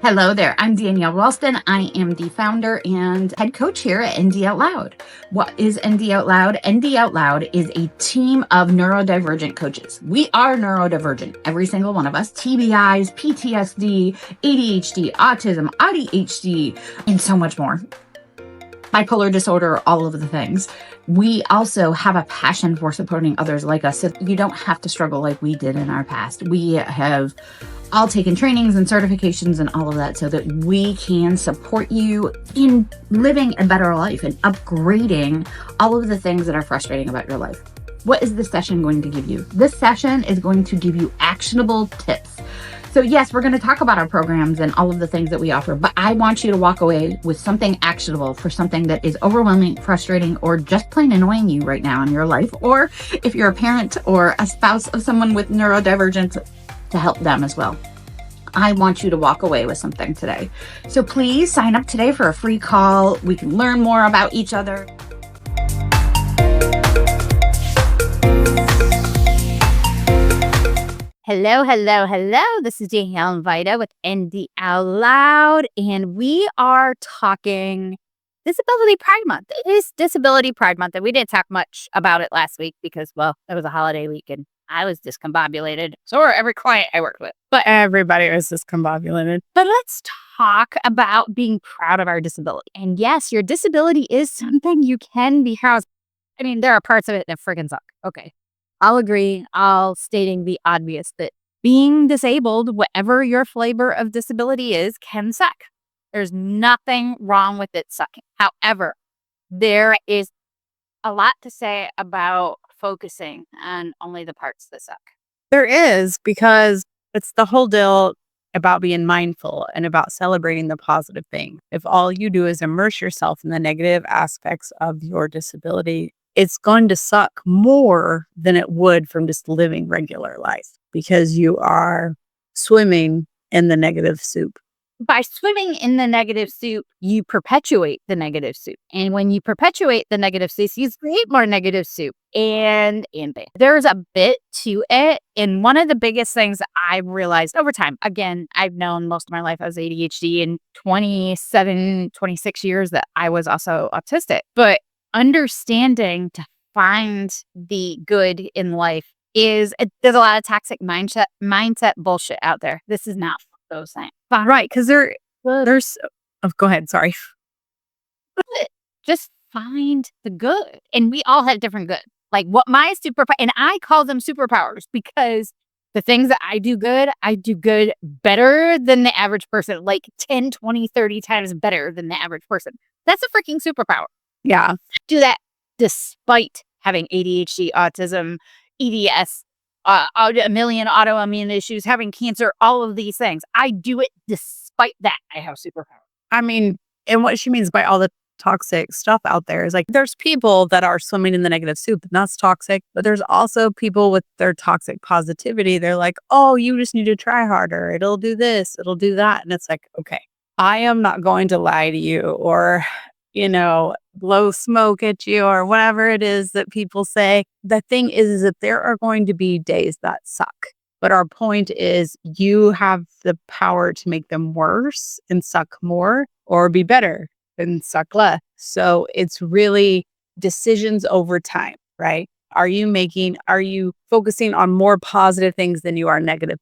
Hello there. I'm Danielle Ralston. I am the founder and head coach here at ND Out Loud. What is ND Out Loud? ND Out Loud is a team of neurodivergent coaches. We are neurodivergent, every single one of us. TBIs, PTSD, ADHD, autism, ADHD, and so much more. Bipolar disorder, all of the things. We also have a passion for supporting others like us, so you don't have to struggle like we did in our past. We have all taken trainings and certifications and all of that so that we can support you in living a better life and upgrading all of the things that are frustrating about your life. What is this session going to give you? This session is going to give you actionable tips. So yes, we're going to talk about our programs and all of the things that we offer, but I want you to walk away with something actionable for something that is overwhelming, frustrating, or just plain annoying you right now in your life. Or if you're a parent or a spouse of someone with neurodivergence, to help them as well. I want you to walk away with something today. So please sign up today for a free call. We can learn more about each other. Hello, hello, hello. This is Danielle and Vida with ND Out Loud, and we are talking Disability Pride Month. It is Disability Pride Month, and we didn't talk much about it last week because, well, it was a holiday week, and I was discombobulated. So were every client I worked with. But everybody was discombobulated. But let's talk about being proud of our disability. And yes, your disability is something you can be proud of. I mean, there are parts of it that friggin' suck. Okay. I'll agree. I'll stating the obvious that being disabled, whatever your flavor of disability is, can suck. There's nothing wrong with it sucking. However, there is a lot to say about focusing on only the parts that suck. There is, because it's the whole deal about being mindful and about celebrating the positive thing. If all you do is immerse yourself in the negative aspects of your disability, it's going to suck more than it would from just living regular life because you are swimming in the negative soup. By swimming in the negative soup, you perpetuate the negative soup. And when you perpetuate the negative soup, you create more negative soup. And there's a bit to it. And one of the biggest things I've realized over time, again, I've known most of my life I was ADHD in 26 years that I was also autistic. But understanding to find the good in life there's a lot of toxic mindset bullshit out there. This is not those things. Right, because there's go ahead, sorry. Just find the good. And we all have different good. Like what my and I call them superpowers because the things that I do good better than the average person, like 10, 20, 30 times better than the average person. That's a freaking superpower. Yeah. Do that despite having ADHD, autism, EDS, a million autoimmune issues, having cancer, all of these things. I do it despite that. I have superpower. I mean, and what she means by all the toxic stuff out there is like, there's people that are swimming in the negative soup and that's toxic, but there's also people with their toxic positivity. They're like, oh, you just need to try harder. It'll do this, it'll do that. And it's like, okay, I am not going to lie to you or, blow smoke at you or whatever it is that people say. The thing is that there are going to be days that suck. But our point is you have the power to make them worse and suck more or be better and suck less. So it's really decisions over time, right? Are you focusing on more positive things than you are negative?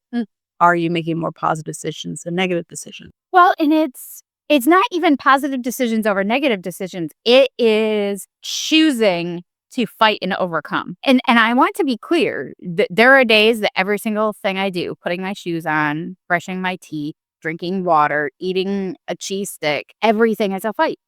Are you making more positive decisions than negative decisions? Well, and it's not even positive decisions over negative decisions. It is choosing to fight and overcome. And I want to be clear that there are days that every single thing I do, putting my shoes on, brushing my teeth, drinking water, eating a cheese stick, everything is a fight.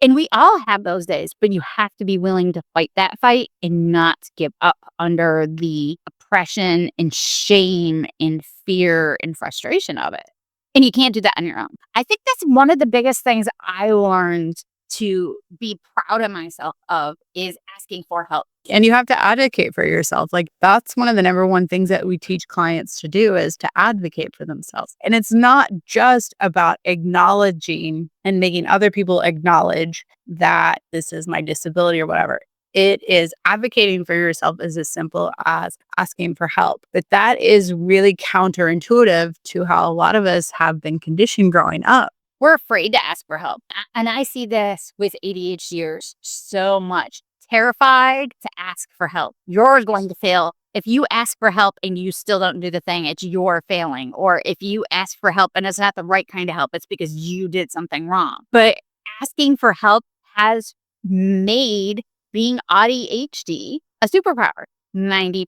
And we all have those days, but you have to be willing to fight that fight and not give up under the oppression and shame and fear and frustration of it. And you can't do that on your own. I think that's one of the biggest things I learned to be proud of myself of is asking for help. And you have to advocate for yourself. Like that's one of the number one things that we teach clients to do is to advocate for themselves. And it's not just about acknowledging and making other people acknowledge that this is my disability or whatever. It is advocating for yourself is as simple as asking for help. But that is really counterintuitive to how a lot of us have been conditioned growing up. We're afraid to ask for help. And I see this with ADHDers so much. Terrified to ask for help. You're going to fail. If you ask for help and you still don't do the thing, it's your failing. Or if you ask for help and it's not the right kind of help, it's because you did something wrong. But asking for help has made being ADHD a superpower. 90%,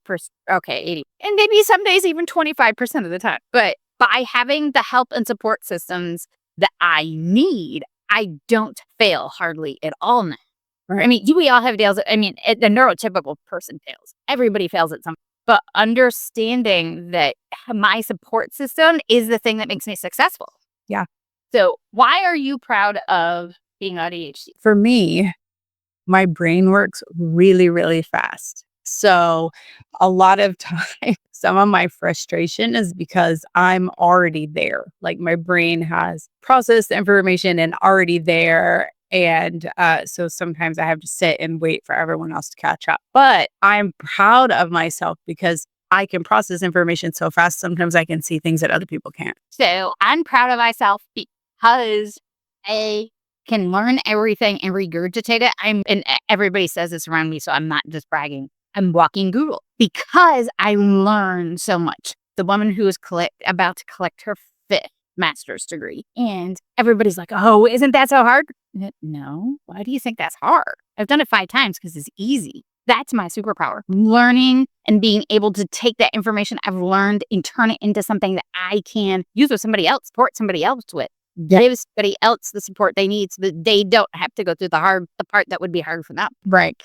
okay, 80, and maybe some days even 25% of the time. But by having the help and support systems that I need, I don't fail hardly at all now. I mean, we all have fails. I mean, the neurotypical person fails. Everybody fails at something. But understanding that my support system is the thing that makes me successful. Yeah. So why are you proud of being ADHD? For me, my brain works really, really fast. So a lot of times, some of my frustration is because I'm already there. Like my brain has processed the information and already there. And so sometimes I have to sit and wait for everyone else to catch up. But I'm proud of myself because I can process information so fast. Sometimes I can see things that other people can't. So I'm proud of myself because I can learn everything and regurgitate it. And everybody says this around me, so I'm not just bragging. I'm walking Google because I learn so much. The woman who is about to collect her 5th master's degree, and everybody's like, "Oh, isn't that so hard?" No. Why do you think that's hard? I've done it 5 times because it's easy. That's my superpower. Learning and being able to take that information I've learned and turn it into something that I can use with somebody else, support somebody else with. Give somebody else the support they need so that they don't have to go through the part that would be hard for them. Right.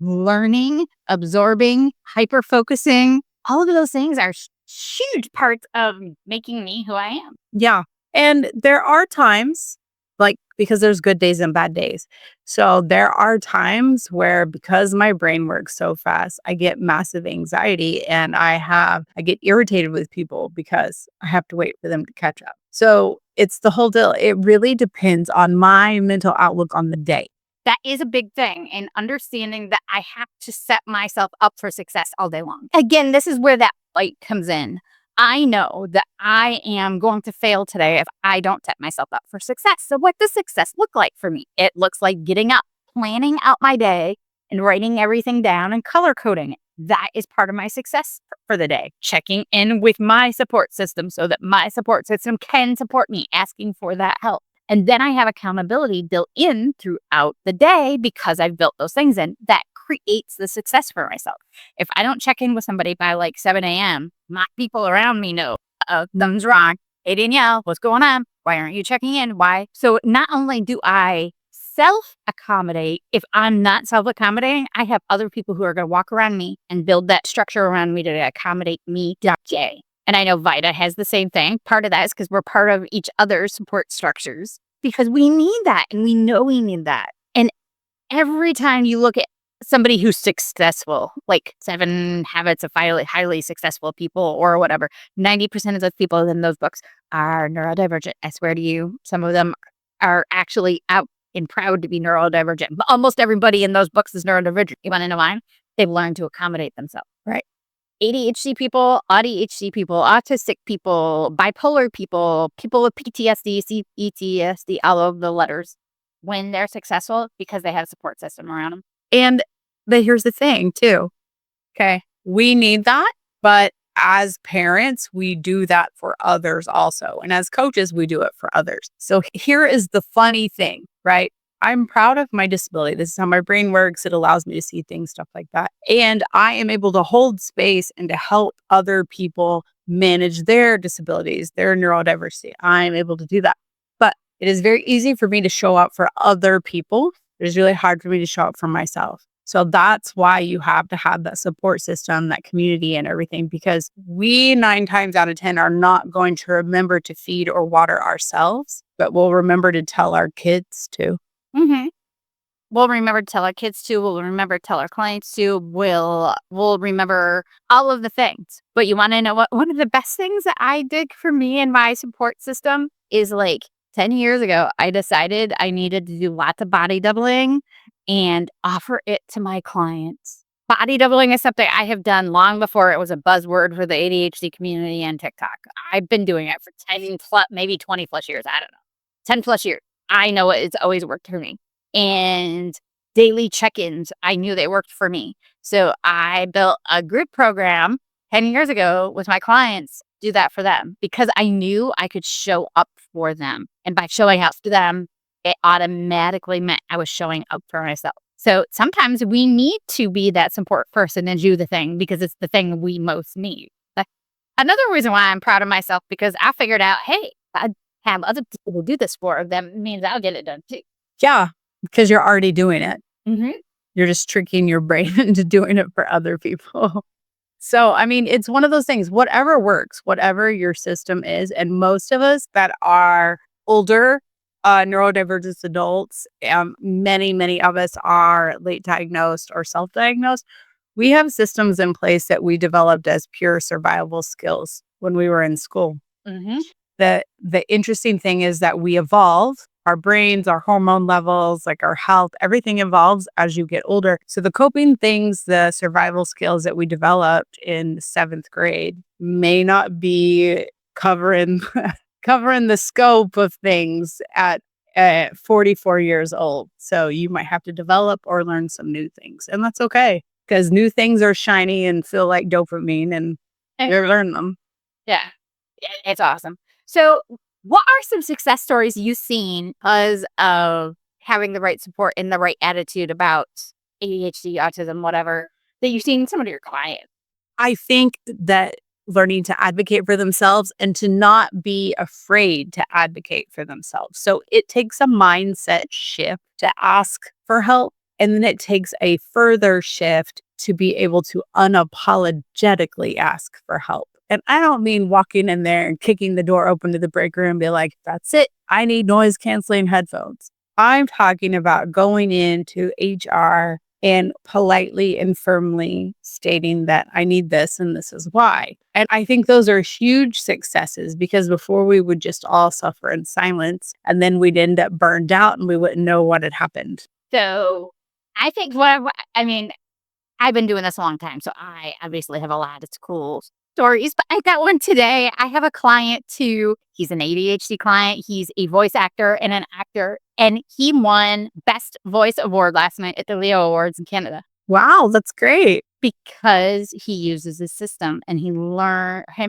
Learning, absorbing, hyper-focusing, all of those things are huge parts of making me who I am. Yeah. And there are times, because there's good days and bad days. So there are times where, because my brain works so fast, I get massive anxiety and I get irritated with people because I have to wait for them to catch up. So it's the whole deal. It really depends on my mental outlook on the day. That is a big thing, and understanding that I have to set myself up for success all day long. Again, this is where that fight comes in. I know that I am going to fail today if I don't set myself up for success. So what does success look like for me? It looks like getting up, planning out my day, and writing everything down and color coding it. That is part of my success for the day. Checking in with my support system so that my support system can support me, asking for that help. And then I have accountability built in throughout the day because I've built those things in. That creates the success for myself. If I don't check in with somebody by like 7 a.m., my people around me know, something's wrong. Hey, Danielle, what's going on? Why aren't you checking in? Why? So not only do I self-accommodate, if I'm not self-accommodating, I have other people who are going to walk around me and build that structure around me to accommodate me. And I know Vida has the same thing. Part of that is because we're part of each other's support structures because we need that and we know we need that. And every time you look at somebody who's successful, like 7 Habits of Highly Successful People or whatever, 90% of those people in those books are neurodivergent. I swear to you, some of them are actually out and proud to be neurodivergent. But almost everybody in those books is neurodivergent. You want to know why? They've learned to accommodate themselves. Right. ADHD people, autistic people, bipolar people, people with PTSD, CETSD, all of the letters, when they're successful because they have a support system around them. But here's the thing too. Okay. We need that, but as parents, we do that for others also. And as coaches, we do it for others. So here is the funny thing, right? I'm proud of my disability. This is how my brain works. It allows me to see things, stuff like that. And I am able to hold space and to help other people manage their disabilities, their neurodiversity. I'm able to do that. But it is very easy for me to show up for other people. It is really hard for me to show up for myself. So that's why you have to have that support system, that community and everything, because we 9 times out of 10 are not going to remember to feed or water ourselves, but we'll remember to tell our kids to. Mm-hmm. We'll remember to tell our kids to. We'll remember to tell our clients to. We'll remember all of the things. But you want to know what? One of the best things that I did for me and my support system is like 10 years ago, I decided I needed to do lots of body doubling and offer it to my clients. Body doubling is something I have done long before it was a buzzword for the ADHD community and TikTok. I've been doing it for 10 plus, maybe 20 plus years. I don't know. 10 plus years. I know it's always worked for me. And daily check-ins, I knew they worked for me. So I built a group program 10 years ago with my clients, do that for them, because I knew I could show up for them. And by showing up for them, it automatically meant I was showing up for myself. So sometimes we need to be that support person and do the thing because it's the thing we most need. Like, another reason why I'm proud of myself, because I figured out, hey, I have other people who do this for them, means I'll get it done too. Yeah, because you're already doing it. Mm-hmm. You're just tricking your brain into doing it for other people. So, I mean, it's one of those things, whatever works, whatever your system is. And most of us that are older, neurodivergence adults, many of us are late diagnosed or self-diagnosed. We have systems in place that we developed as pure survival skills when we were in school. Mm-hmm. The interesting thing is that we evolve. Our brains, our hormone levels, like our health, everything evolves as you get older. So the coping things, the survival skills that we developed in 7th grade may not be covering the scope of things at 44 years old. So you might have to develop or learn some new things. And that's okay, because new things are shiny and feel like dopamine, and you learn them. Yeah, it's awesome. So what are some success stories you've seen because of having the right support and the right attitude about ADHD, autism, whatever, that you've seen in some of your clients? I think that learning to advocate for themselves and to not be afraid to advocate for themselves. So it takes a mindset shift to ask for help. And then it takes a further shift to be able to unapologetically ask for help. And I don't mean walking in there and kicking the door open to the break room and be like, that's it, I need noise canceling headphones. I'm talking about going into HR and politely and firmly stating that I need this and this is why. And I think those are huge successes, because before we would just all suffer in silence, and then we'd end up burned out and we wouldn't know what had happened. So I think I've been doing this a long time, so I obviously have a lot of cool stories, but I got one today. I have a client too. He's an ADHD client. He's a voice actor and an actor, and he won Best Voice Award last night at the Leo Awards in Canada. Wow, that's great. Because he uses his system, and he learned him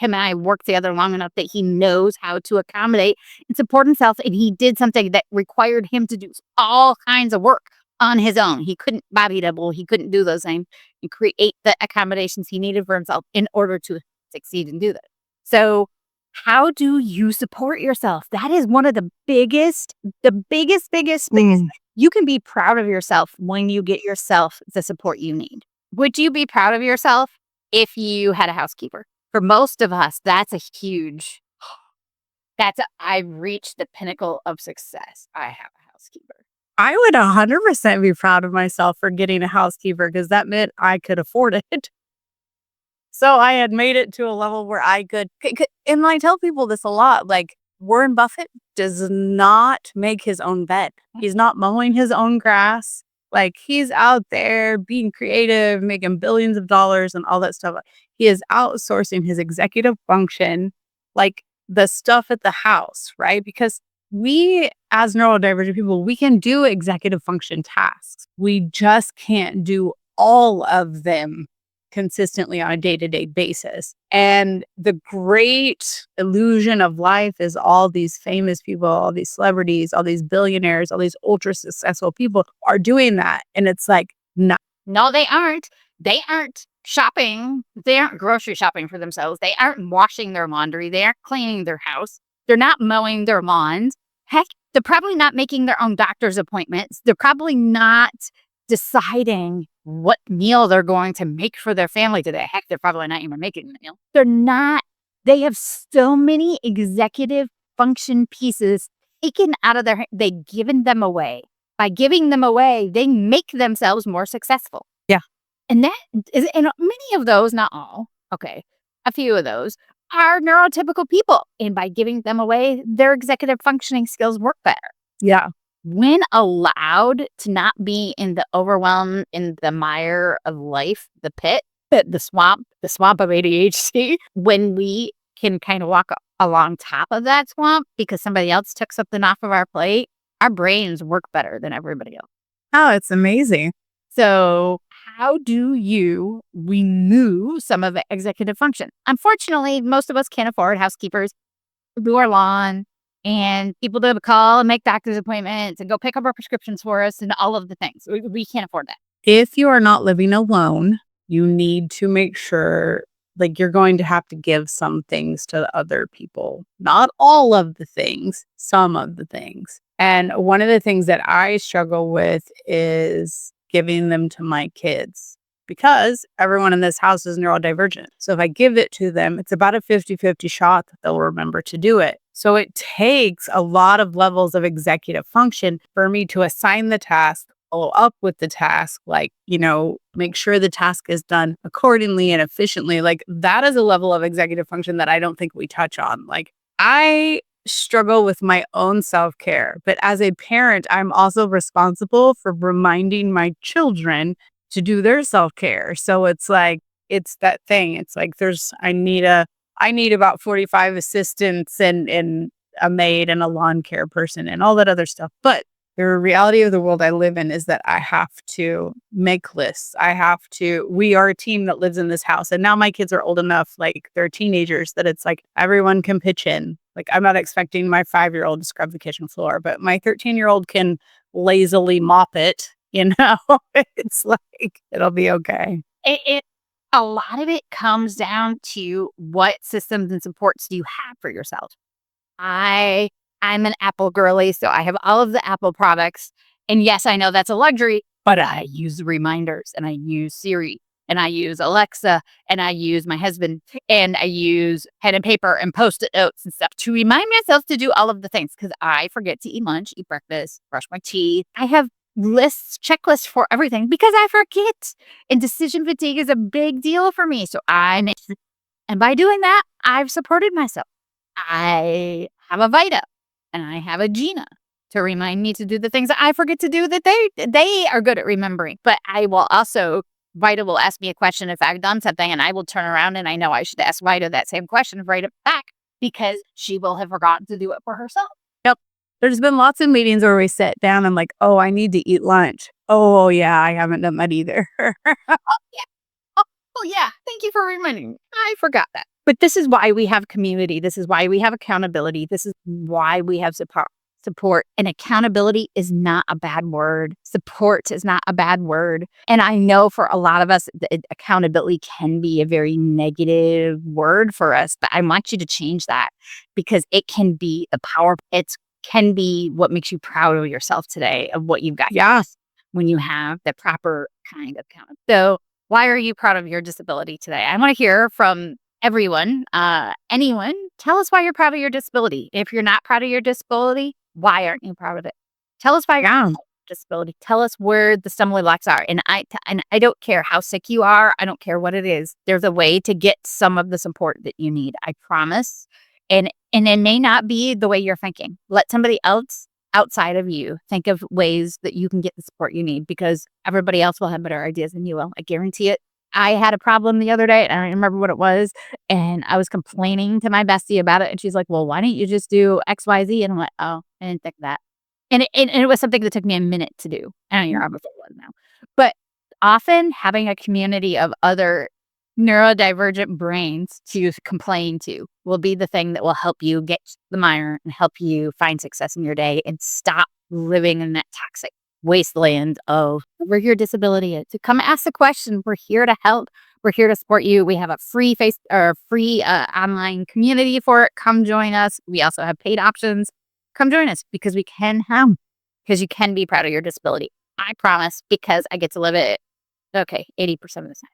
and I worked together long enough that he knows how to accommodate and support himself, and he did something that required him to do all kinds of work on his own. He couldn't body double. He couldn't do those things and create the accommodations he needed for himself in order to succeed and do that. So how do you support yourself? That is one of the biggest things. You can be proud of yourself when you get yourself the support you need. Would you be proud of yourself if you had a housekeeper? For most of us, that's I've reached the pinnacle of success. I have a housekeeper. I would 100% be proud of myself for getting a housekeeper, because that meant I could afford it. So I had made it to a level where I could, and I tell people this a lot, like Warren Buffett does not make his own bed. He's not mowing his own grass. Like, he's out there being creative, making billions of dollars and all that stuff. He is outsourcing his executive function, like the stuff at the house, right? Because we, as neurodivergent people, we can do executive function tasks. We just can't do all of them consistently on a day-to-day basis. And the great illusion of life is all these famous people, all these celebrities, all these billionaires, all these ultra successful people are doing that. And it's like, no, they aren't. They aren't shopping. They aren't grocery shopping for themselves. They aren't washing their laundry. They aren't cleaning their house. They're not mowing their lawns. Heck, they're probably not making their own doctor's appointments. They're probably not deciding what meal they're going to make for their family today. Heck, they're probably not even making the meal. They're not. They have so many executive function pieces taken out of their, they've given them away. By giving them away, they make themselves more successful. Yeah. And that is, and many of those, not all, okay, a few of those are neurotypical people. And by giving them away, their executive functioning skills work better. Yeah. when allowed to not be in the overwhelm, in the mire of life, the pit, the swamp of ADHD, when we can kind of walk along top of that swamp because somebody else took something off of our plate, our brains work better than everybody else. Oh, it's amazing. So how do you remove some of the executive function? Unfortunately, most of us can't afford housekeepers to do our lawn and people to call and make doctor's appointments and go pick up our prescriptions for us and all of the things. We can't afford that. If you are not living alone, you need to make sure like you're going to have to give some things to other people. Not all of the things, some of the things. And one of the things that I struggle with is giving them to my kids because everyone in this house is neurodivergent. So if I give it to them, it's about a 50-50 shot that they'll remember to do it. So it takes a lot of levels of executive function for me to assign the task, follow up with the task, like, make sure the task is done accordingly and efficiently. Like that is a level of executive function that I don't think we touch on. Like I struggle with my own self-care, but as a parent, I'm also responsible for reminding my children to do their self-care. So it's like, it's that thing. It's like I need about 45 assistants and a maid and a lawn care person and all that other stuff. But the reality of the world I live in is that I have to make lists. We are a team that lives in this house. And now my kids are old enough, like they're teenagers, that it's like everyone can pitch in. Like I'm not expecting my 5-year-old to scrub the kitchen floor, but my 13-year-old can lazily mop it. It's like, it'll be okay. A lot of it comes down to what systems and supports do you have for yourself. I'm an Apple girly, so I have all of the Apple products. And yes, I know that's a luxury, but I use reminders and I use Siri and I use Alexa and I use my husband and I use pen and paper and Post-it notes and stuff to remind myself to do all of the things because I forget to eat lunch, eat breakfast, brush my teeth. I have checklists for everything because I forget. And decision fatigue is a big deal for me. So and by doing that, I've supported myself. I have a Vida and I have a Gina to remind me to do the things that I forget to do that they are good at remembering. But I will also, Vida will ask me a question if I've done something and I will turn around and I know I should ask Vida that same question right back because she will have forgotten to do it for herself. Yep. There's been lots of meetings where we sit down and like, oh, I need to eat lunch. Oh, yeah, I haven't done that either. Oh, yeah. Thank you for reminding me. I forgot that. But this is why we have community. This is why we have accountability. This is why we have support. And accountability is not a bad word. Support is not a bad word. And I know for a lot of us, accountability can be a very negative word for us. But I want you to change that because it can be the power. It can be what makes you proud of yourself today, of what you've got. Yes. When you have the proper kind of accountability. So why are you proud of your disability today? I want to hear from everyone, anyone. Tell us why you're proud of your disability. If you're not proud of your disability, why aren't you proud of it? Tell us why you're proud of your disability. Tell us where the stumbling blocks are. And I don't care how sick you are. I don't care what it is. There's a way to get some of the support that you need. I promise. And it may not be the way you're thinking. Let somebody else outside of you think of ways that you can get the support you need because everybody else will have better ideas than you will. I guarantee it. I had a problem the other day and I don't remember what it was. And I was complaining to my bestie about it. And she's like, well, why don't you just do X, Y, Z? And I'm like, oh, I didn't think of that. And it was something that took me a minute to do. I don't remember what it was now. But often having a community of other neurodivergent brains to complain to will be the thing that will help you get the mire and help you find success in your day and stop living in that toxic wasteland of where your disability is. To come ask the question. We're here to help. We're here to support you. We have a free online community for it. Come join us. We also have paid options. Come join us because we can help. Because you can be proud of your disability. I promise because I get to live it. Okay, 80% of the time.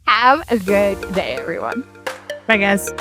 Have a good day, everyone. Bye, guys.